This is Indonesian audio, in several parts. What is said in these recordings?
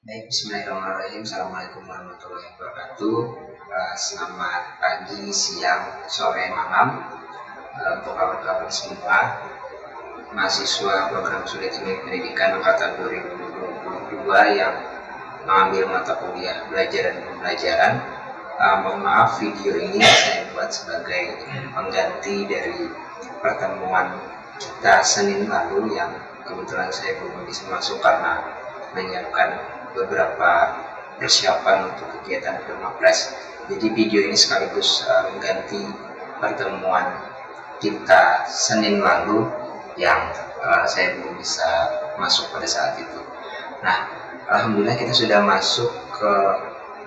Baik, bismillahirrahmanirrahim. Assalamualaikum warahmatullahi wabarakatuh. Selamat pagi, siang, sore, malam untuk kawan-kawan semua mahasiswa program studi teknik pendidikan angkatan 2022 yang mengambil mata kuliah belajar dan pembelajaran. Mohon maaf, video ini saya buat sebagai pengganti dari pertemuan kita Senin lalu yang kebetulan saya belum bisa masuk karena menyiapkan beberapa persiapan untuk kegiatan Filmapres. Jadi video ini sekaligus mengganti pertemuan kita Senin lalu yang saya belum bisa masuk pada saat itu. Nah, alhamdulillah kita sudah masuk ke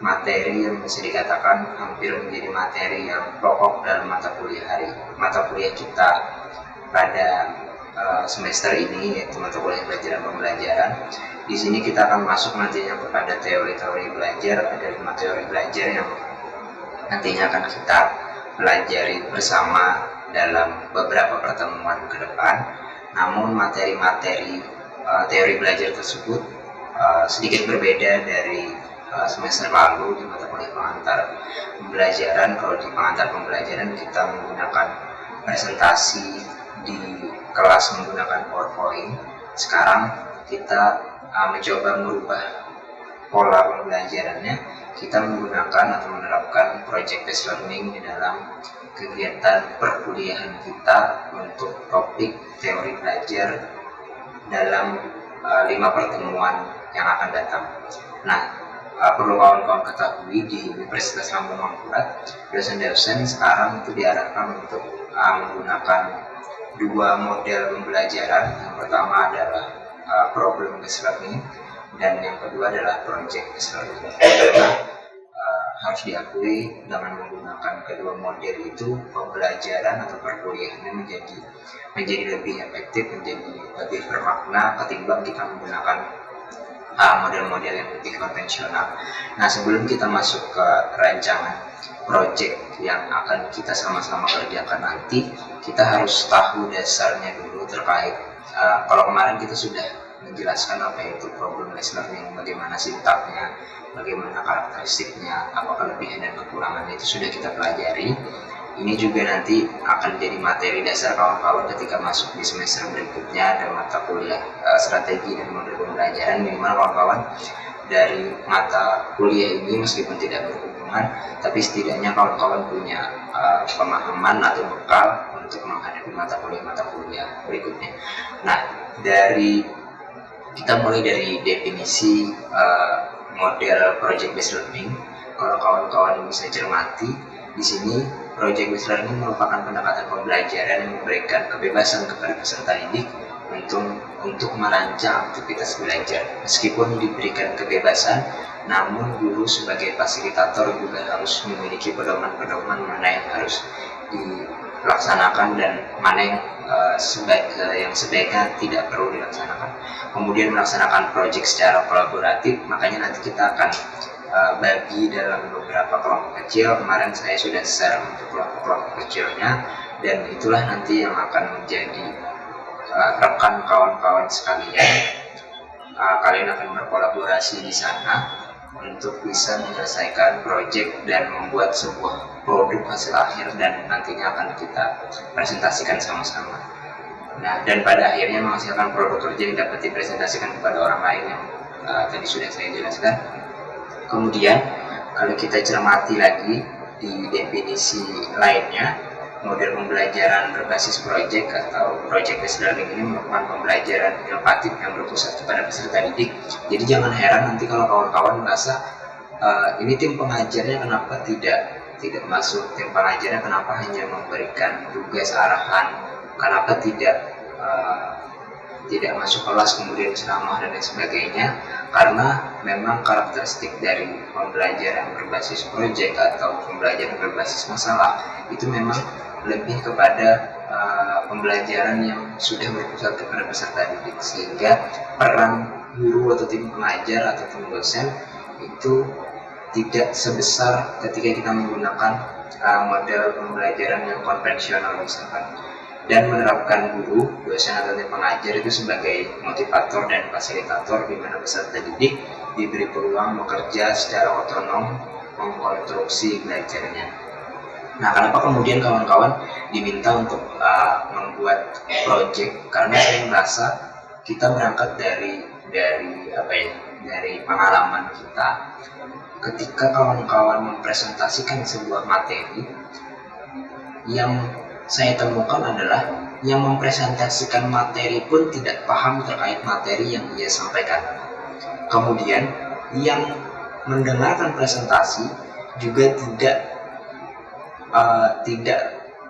materi yang bisa dikatakan hampir menjadi materi yang pokok dalam mata kuliah kita pada semester ini, yaitu mata kuliah belajar dan pembelajaran. Di sini kita akan masuk nantinya kepada teori-teori belajar. Ada 5 teori belajar yang nantinya akan kita pelajari bersama dalam beberapa pertemuan ke depan. Namun materi-materi teori belajar tersebut sedikit berbeda dari semester lalu di mata kuliah pengantar pembelajaran. Kalau di pengantar pembelajaran kita menggunakan presentasi di kelas menggunakan PowerPoint. Sekarang kita mencoba merubah pola pembelajarannya. Kita menggunakan atau menerapkan project based learning di dalam kegiatan perkuliahan kita untuk topik teori belajar dalam 5 pertemuan yang akan datang. Nah, perlu kawan-kawan ketahui di Universitas Lambung Mangkurat, dosen-dosen sekarang itu diarahkan untuk menggunakan 2 model pembelajaran. Yang pertama adalah problem based learning dan yang kedua adalah project based learning. Harus diakui dengan menggunakan kedua model itu pembelajaran atau perkuliahannya menjadi lebih efektif, menjadi lebih bermakna ketimbang kita menggunakan model-model yang lebih konvensional. Nah, sebelum kita masuk ke rancangan project yang akan kita sama-sama kerjakan nanti, kita harus tahu dasarnya dulu terkait kalau kemarin kita sudah menjelaskan apa itu problem based learning, bagaimana sintaknya, bagaimana karakteristiknya, apa kelebihan dan kekurangannya, itu sudah kita pelajari. Ini juga nanti akan jadi materi dasar kawan-kawan ketika masuk di semester berikutnya. Ada mata kuliah strategi dan model pembelajaran. Minimal kawan-kawan dari mata kuliah ini meskipun tidak berhubungan, tapi setidaknya kawan-kawan punya pemahaman atau bekal untuk menghadapi mata kuliah berikutnya. Nah, kita mulai dari definisi model project based learning. Kalau kawan-kawan bisa cermati di sini, project based learning merupakan pendekatan pembelajaran yang memberikan kebebasan kepada peserta didik untuk merancang aktivitas belajar. Meskipun diberikan kebebasan, namun guru sebagai fasilitator juga harus memiliki pedoman-pedoman mana yang harus dilaksanakan dan mana yang sebaiknya tidak perlu dilaksanakan. Kemudian melaksanakan proyek secara kolaboratif, makanya nanti kita akan bagi dalam beberapa kelompok kecil. Kemarin saya sudah share untuk kelompok-kelompok kecilnya, dan itulah nanti yang akan menjadi rekan kawan-kawan sekalian. Kalian akan berkolaborasi di sana untuk bisa menyelesaikan proyek dan membuat sebuah produk hasil akhir, dan nantinya akan kita presentasikan sama-sama. Nah, dan pada akhirnya menghasilkan produk kerja yang dapat dipresentasikan kepada orang lain yang tadi sudah saya jelaskan. Kemudian kalau kita cermati lagi di definisi lainnya, model pembelajaran berbasis proyek atau project based learning ini merupakan pembelajaran inovatif yang berpusat kepada peserta didik. Jadi jangan heran nanti kalau kawan-kawan merasa ini tim pengajarnya kenapa tidak masuk, tim pengajarnya kenapa hanya memberikan tugas arahan, kenapa tidak masuk kelas kemudian ceramah dan lain sebagainya. Karena memang karakteristik dari pembelajaran berbasis proyek atau pembelajaran berbasis masalah itu memang lebih kepada pembelajaran yang sudah berpusat kepada peserta didik, sehingga peran guru atau tim pengajar atau tim dosen itu tidak sebesar ketika kita menggunakan model pembelajaran yang konvensional misalkan. Dan menerapkan guru, dosen atau tim pengajar itu sebagai motivator dan fasilitator di mana peserta didik diberi peluang bekerja secara otonom mengkonstruksi belajarnya. Nah, kenapa kemudian kawan-kawan diminta untuk membuat project? Karena saya merasa kita berangkat dari pengalaman kita. Ketika kawan-kawan mempresentasikan sebuah materi, yang saya temukan adalah yang mempresentasikan materi pun tidak paham terkait materi yang ia sampaikan. Kemudian yang mendengarkan presentasi juga tidak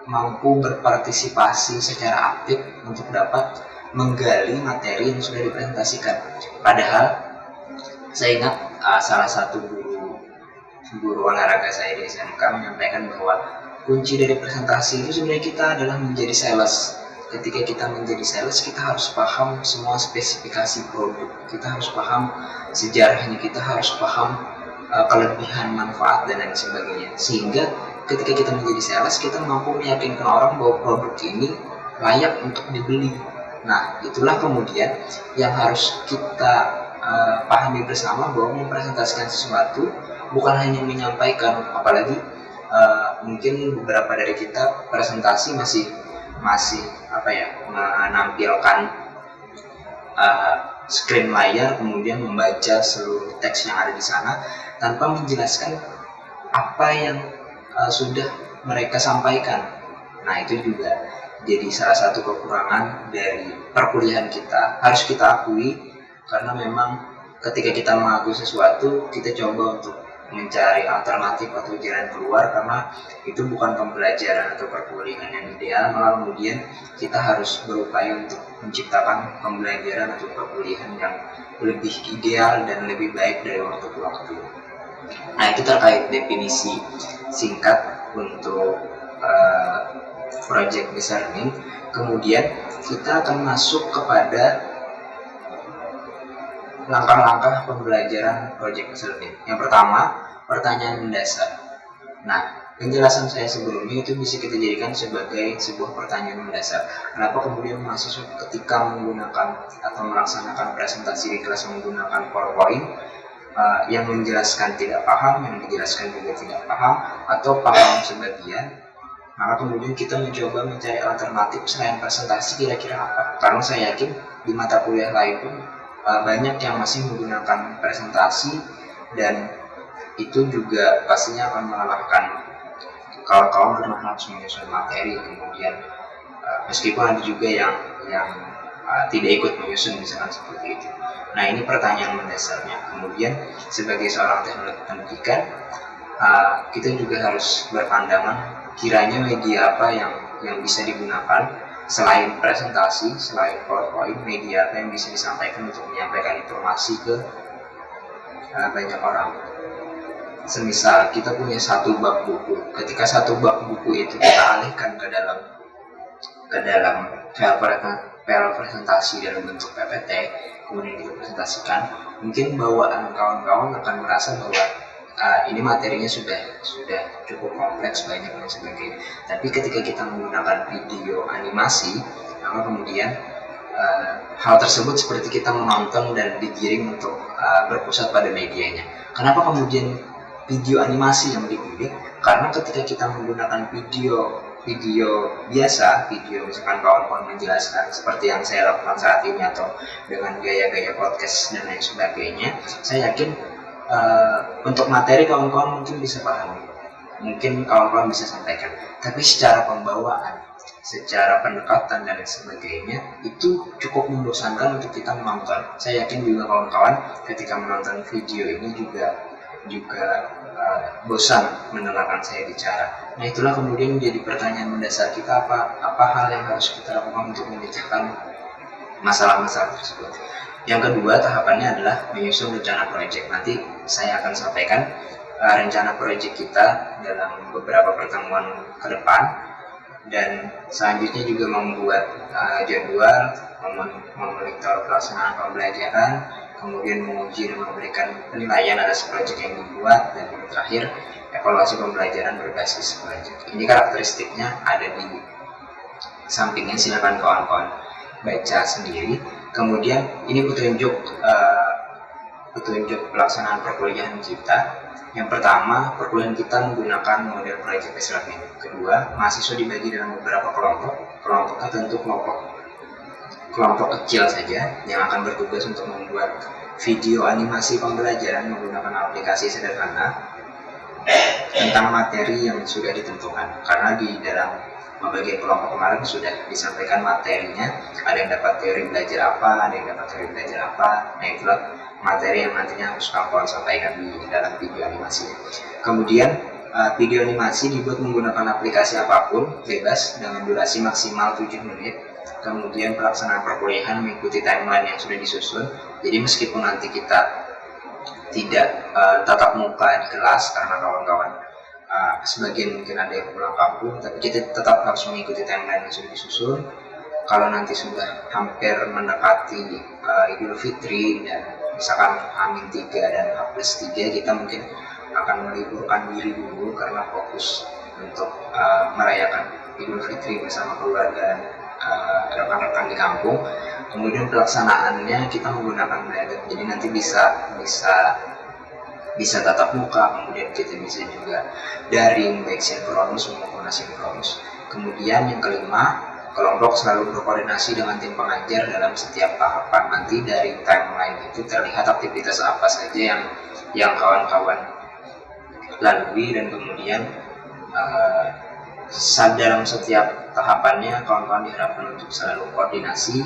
mampu berpartisipasi secara aktif untuk dapat menggali materi yang sudah dipresentasikan. Padahal saya ingat salah satu guru olahraga saya di SMK menyampaikan bahwa kunci dari presentasi itu sebenarnya kita adalah menjadi sales. Ketika kita menjadi sales, kita harus paham semua spesifikasi produk, kita harus paham sejarahnya, kita harus paham kelebihan, manfaat, dan lain sebagainya. Sehingga ketika kita menjadi sales, kita mampu meyakinkan orang bahwa produk ini layak untuk dibeli. Nah, itulah kemudian yang harus kita pahami bersama, bahwa mempresentasikan sesuatu bukan hanya menyampaikan, apalagi mungkin beberapa dari kita presentasi masih menampilkan screen layar, kemudian membaca seluruh teks yang ada di sana tanpa menjelaskan apa yang sudah mereka sampaikan. Nah, itu juga jadi salah satu kekurangan dari perkuliahan kita, harus kita akui, karena memang ketika kita mengakui sesuatu, kita coba untuk mencari alternatif atau jalan keluar, karena itu bukan pembelajaran atau perkuliahan yang ideal, malah kemudian kita harus berupaya untuk menciptakan pembelajaran atau perkuliahan yang lebih ideal dan lebih baik dari waktu ke waktu. Nah, itu terkait definisi singkat untuk project based learning. Kemudian kita akan masuk kepada langkah-langkah pembelajaran project based learning. Yang pertama, pertanyaan mendasar. Nah, penjelasan saya sebelumnya itu bisa kita jadikan sebagai sebuah pertanyaan mendasar. Kenapa kemudian mahasiswa ketika menggunakan atau melaksanakan presentasi di kelas menggunakan PowerPoint, yang menjelaskan tidak paham, yang dijelaskan juga tidak paham, atau paham sebagian, maka kemudian kita mencoba mencari alternatif selain presentasi, kira-kira apa? Karena saya yakin di mata kuliah lain pun banyak yang masih menggunakan presentasi, dan itu juga pastinya akan melelahkan kawan-kawan karena harus menyusun materi. Kemudian meskipun ada juga yang tidak ikut menyusun, misalkan seperti itu. Nah, ini pertanyaan mendasarnya. Kemudian sebagai seorang teknologi pendidikan, kita juga harus berpandangan kiranya media apa yang bisa digunakan selain presentasi, selain PowerPoint, media apa yang bisa disampaikan untuk menyampaikan informasi ke banyak orang. Semisal kita punya satu bab buku, ketika satu bab buku itu kita alihkan ke dalam file presentasi dalam bentuk PPT, kemudian kita presentasikan, mungkin bawaan kawan-kawan akan merasa bahwa ini materinya sudah cukup kompleks, banyak dan sebagainya. Tapi ketika kita menggunakan video animasi, maka kemudian hal tersebut seperti kita menonton dan digiring untuk berpusat pada medianya. Kenapa kemudian video animasi yang dipilih? Karena ketika kita menggunakan video biasa, video misalkan kawan-kawan menjelaskan seperti yang saya lakukan saat ini, atau dengan gaya-gaya podcast dan lain sebagainya, saya yakin untuk materi kawan-kawan mungkin bisa pahami, mungkin kawan-kawan bisa sampaikan, tapi secara pembawaan, secara pendekatan dan lain sebagainya, itu cukup membosankan untuk kita menonton. Saya yakin juga kawan-kawan ketika menonton video ini juga bosan mendengarkan saya bicara. Nah, itulah kemudian menjadi pertanyaan mendasar kita, apa hal yang harus kita lakukan untuk memecahkan masalah-masalah tersebut. Yang kedua, tahapannya adalah menyusun rencana proyek. Nanti saya akan sampaikan rencana proyek kita dalam beberapa pertemuan ke depan, dan selanjutnya juga membuat jadwal, memonitor pelaksanaan pembelajaran, kemudian menguji dan memberikan penilaian atas proyek yang dibuat, dan yang terakhir evaluasi pembelajaran berbasis proyek. Ini karakteristiknya ada di sampingnya, silakan kawan-kawan baca sendiri. Kemudian ini petunjuk petunjuk pelaksanaan perkuliahan kita. Yang pertama, perkuliahan kita menggunakan model project based learning. Kedua, mahasiswa dibagi dalam beberapa kelompok. Kelompoknya tentu kelompok kecil saja yang akan bertugas untuk membuat video animasi pembelajaran menggunakan aplikasi sederhana tentang materi yang sudah ditentukan. Karena di dalam bagian kelompok kemarin sudah disampaikan materinya, ada yang dapat teori belajar apa, ada yang dapat teori belajar apa. Nah, itulah materi yang nantinya harus kawan sampaikan di dalam video animasi. Kemudian video animasi dibuat menggunakan aplikasi apapun, bebas, dengan durasi maksimal 7 menit. Kemudian pelaksanaan perkuliahan mengikuti timeline yang sudah disusun. Jadi meskipun nanti kita tidak tatap muka di kelas karena kawan-kawan sebagian mungkin ada yang pulang kampung, tapi kita tetap harus mengikuti timeline yang sudah disusun. Kalau nanti sudah hampir mendekati Idul Fitri dan misalkan H-3 dan H+3, kita mungkin akan meliburkan diri dulu karena fokus untuk merayakan Idul Fitri bersama keluarga rekan-rekan di kampung. Kemudian pelaksanaannya kita menggunakan blender, jadi nanti bisa tatap muka, kemudian kita bisa juga daring baik sinkronus maupun asinkronus. Kemudian yang kelima, kelompok selalu berkoordinasi dengan tim pengajar dalam setiap tahapan. Nanti dari timeline itu terlihat aktivitas apa saja yang kawan-kawan lalui, dan kemudian dalam setiap tahapannya kawan-kawan diharapkan untuk selalu koordinasi,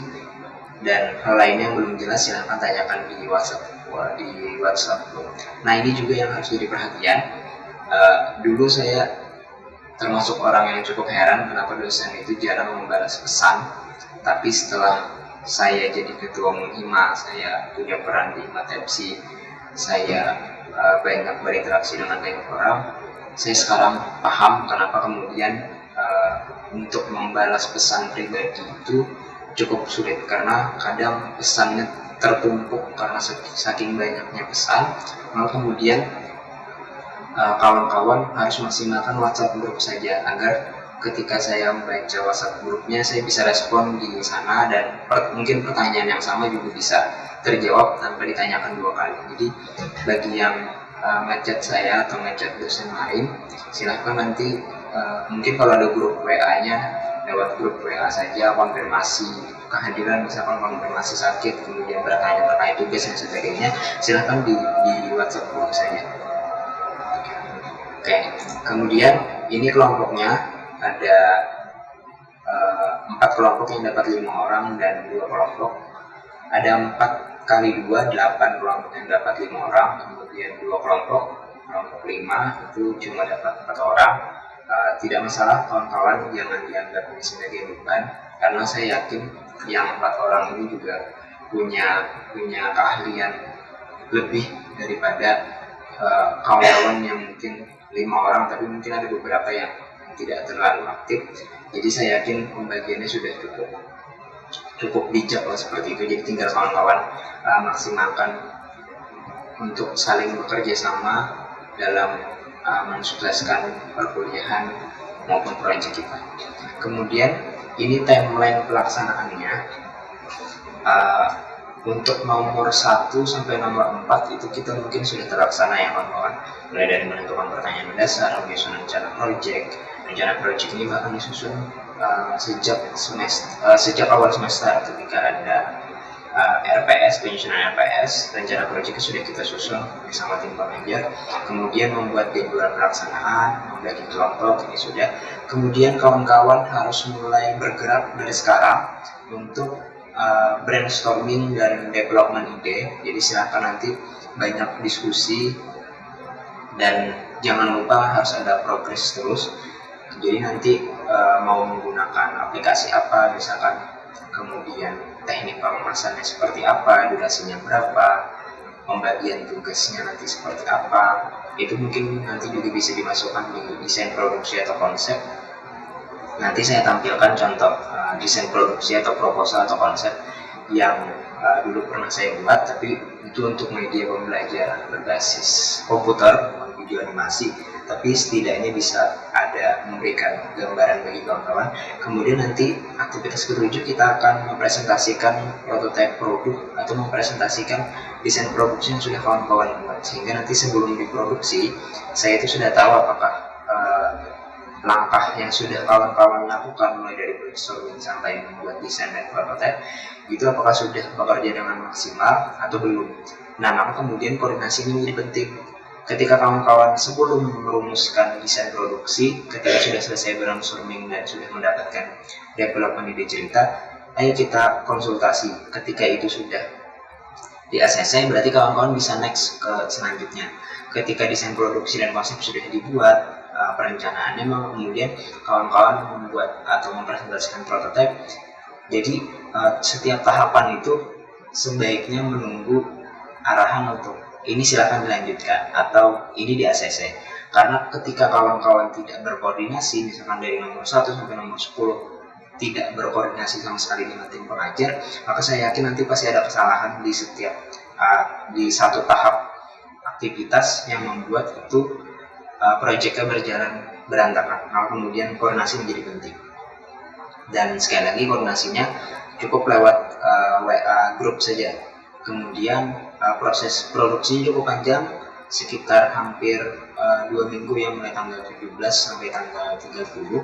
dan hal lainnya yang belum jelas silahkan tanyakan di WhatsApp. Nah, ini juga yang harus jadi perhatian. Dulu saya termasuk orang yang cukup heran kenapa dosen itu jarang membalas pesan, tapi setelah saya jadi ketua Hima, saya punya peran di Matepsi, saya banyak berinteraksi dengan banyak orang. Saya sekarang paham kenapa kemudian untuk membalas pesan pribadi itu cukup sulit, karena kadang pesannya tertumpuk karena saking banyaknya pesan. Lalu kemudian kawan-kawan harus maksimalkan WhatsApp grup saja, agar ketika saya membaca WhatsApp grupnya saya bisa respon di sana, dan mungkin pertanyaan yang sama juga bisa terjawab tanpa ditanyakan 2 kali. Jadi bagi yang ngechat saya atau ngechat dosen lain, silahkan nanti mungkin kalau ada grup WA-nya, lewat grup WA saja konfirmasi kehadiran, misalkan konfirmasi sakit, kemudian bertanya terkait tugas dan sebagainya, silahkan di WhatsApp grup saja. Oke, kemudian ini kelompoknya ada 4 kelompok yang dapat 5 orang dan 2 kelompok. Ada 4 kali 2, 8 kelompok yang dapat 5 orang, kemudian 2 kelompok 5 itu cuma dapat 4 orang. Tidak masalah kawan-kawan, jangan dianggap ini sebagai beban, karena saya yakin yang 4 orang ini juga punya keahlian lebih daripada kawan-kawan yang mungkin 5 orang tapi mungkin ada beberapa yang tidak terlalu aktif. Jadi saya yakin pembagiannya sudah cukup bijak lah seperti itu. Jadi tinggal kawan-kawan maksimalkan untuk saling bekerja sama dalam mensukseskan perkuliahan maupun proyek kita. Kemudian ini timeline pelaksanaannya. Untuk nomor 1 sampai nomor 4 itu kita mungkin sudah terlaksana ya kawan-kawan. Mulai dari menentukan pertanyaan dasar, menyusun rencana proyek. Rencana proyek ini bahkan disusun sejak awal semester ketika ada RPS, penyusunan RPS. Rencana proyeknya sudah kita susun bersama tim pengajar. Kemudian membuat jadwal pelaksanaan, membagi kelompok, ini sudah. Kemudian kawan-kawan harus mulai bergerak dari sekarang untuk brainstorming dan development ide. Jadi silakan nanti banyak diskusi, dan jangan lupa harus ada progres terus. Jadi nanti mau menggunakan aplikasi apa misalkan, kemudian teknik pengemasannya seperti apa, durasinya berapa, pembagian tugasnya nanti seperti apa, itu mungkin nanti juga bisa dimasukkan di desain produksi atau konsep. Nanti saya tampilkan contoh desain produksi atau proposal atau konsep yang dulu pernah saya buat, tapi itu untuk media pembelajaran berbasis komputer, video animasi. tapi setidaknya bisa ada memberikan gambaran bagi kawan-kawan. Kemudian nanti aktivitas ketujuh kita akan mempresentasikan prototipe produk atau mempresentasikan desain produksi yang sudah kawan-kawan buat, sehingga nanti sebelum diproduksi saya itu sudah tahu apakah langkah yang sudah kawan-kawan lakukan mulai dari brainstorming sampai membuat desain dan prototipe itu apakah sudah bekerja dengan maksimal atau belum. Nah, maka kemudian koordinasi ini menjadi penting. Ketika kawan-kawan sebelum merumuskan desain produksi, ketika sudah selesai brainstorming dan sudah mendapatkan development ide cerita, ayo kita konsultasi. Ketika itu sudah di ACC, berarti kawan-kawan bisa next ke selanjutnya. Ketika desain produksi dan konsep sudah dibuat, perencanaannya, maka kemudian kawan-kawan membuat atau mempresentasikan prototipe. Jadi setiap tahapan itu sebaiknya menunggu arahan untuk ini silakan dilanjutkan atau ini di ACC. Karena ketika kawan-kawan tidak berkoordinasi, misalkan dari nomor 1 sampai nomor 10 tidak berkoordinasi sama sekali dengan tim pengajar, maka saya yakin nanti pasti ada kesalahan di setiap di satu tahap aktivitas yang membuat itu proyeknya berjalan berantakan. Maka kemudian koordinasi menjadi penting. Dan sekali lagi koordinasinya cukup lewat WA grup saja. Kemudian proses produksinya cukup panjang, sekitar hampir 2 minggu ya, mulai tanggal 17 sampai tanggal 30.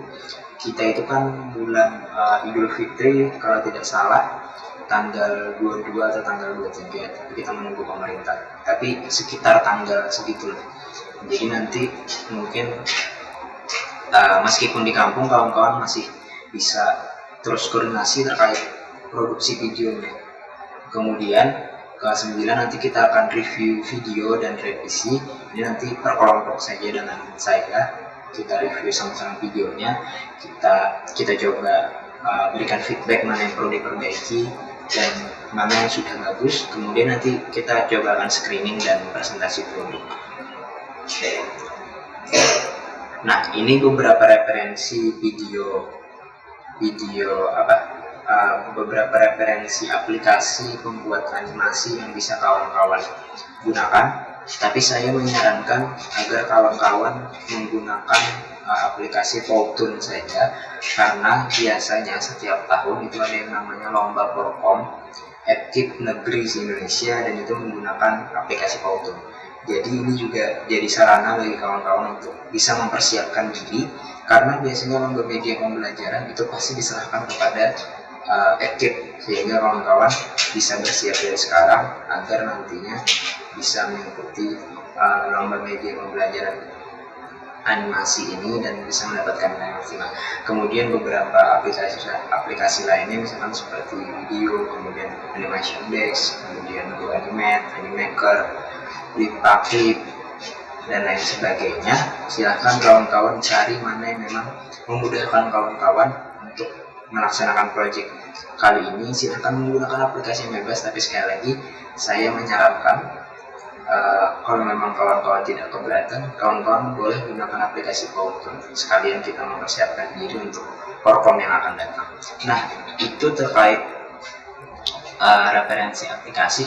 Kita itu kan bulan Idul Fitri kalau tidak salah tanggal 22 atau tanggal 23, tapi kita menunggu pemerintah. Tapi sekitar tanggal segitulah. Jadi nanti mungkin meskipun di kampung kawan-kawan masih bisa terus koordinasi terkait produksi videonya. Kemudian ke 9 nanti kita akan review video dan revisi. Ini nanti per kelompok saja dengan saya. Kita review sama-sama videonya. Kita coba berikan feedback mana yang perlu diperbaiki dan mana yang sudah bagus. Kemudian nanti kita coba akan screening dan presentasi produk. Nah, ini beberapa referensi beberapa referensi aplikasi pembuat animasi yang bisa kawan-kawan gunakan. Tapi saya menyarankan agar kawan-kawan menggunakan aplikasi Powtoon saja, karena biasanya setiap tahun itu ada yang namanya lomba Porkom Epkib negeri Indonesia dan itu menggunakan aplikasi Powtoon. Jadi ini juga jadi sarana bagi kawan-kawan untuk bisa mempersiapkan diri, karena biasanya lomba media pembelajaran itu pasti diserahkan kepada Epkib, sehingga kawan-kawan bisa bersiap dari sekarang agar nantinya bisa mengikuti lomba media pembelajaran animasi ini dan bisa mendapatkan nilai maksimal. Kemudian beberapa aplikasi lainnya misalkan seperti video, kemudian Animation Desk, kemudian GoAnimate, Animaker, Flipakip, dan lain sebagainya. Silahkan kawan-kawan cari mana yang memang memudahkan kawan-kawan untuk melaksanakan proyek kali ini. Silahkan menggunakan aplikasi yang bebas, tapi sekali lagi saya menyarankan kalau memang kawan-kawan tidak keberatan, kawan-kawan boleh gunakan aplikasi Powtoon. Sekalian kita mempersiapkan diri untuk Porkom yang akan datang. Nah, itu terkait referensi aplikasi.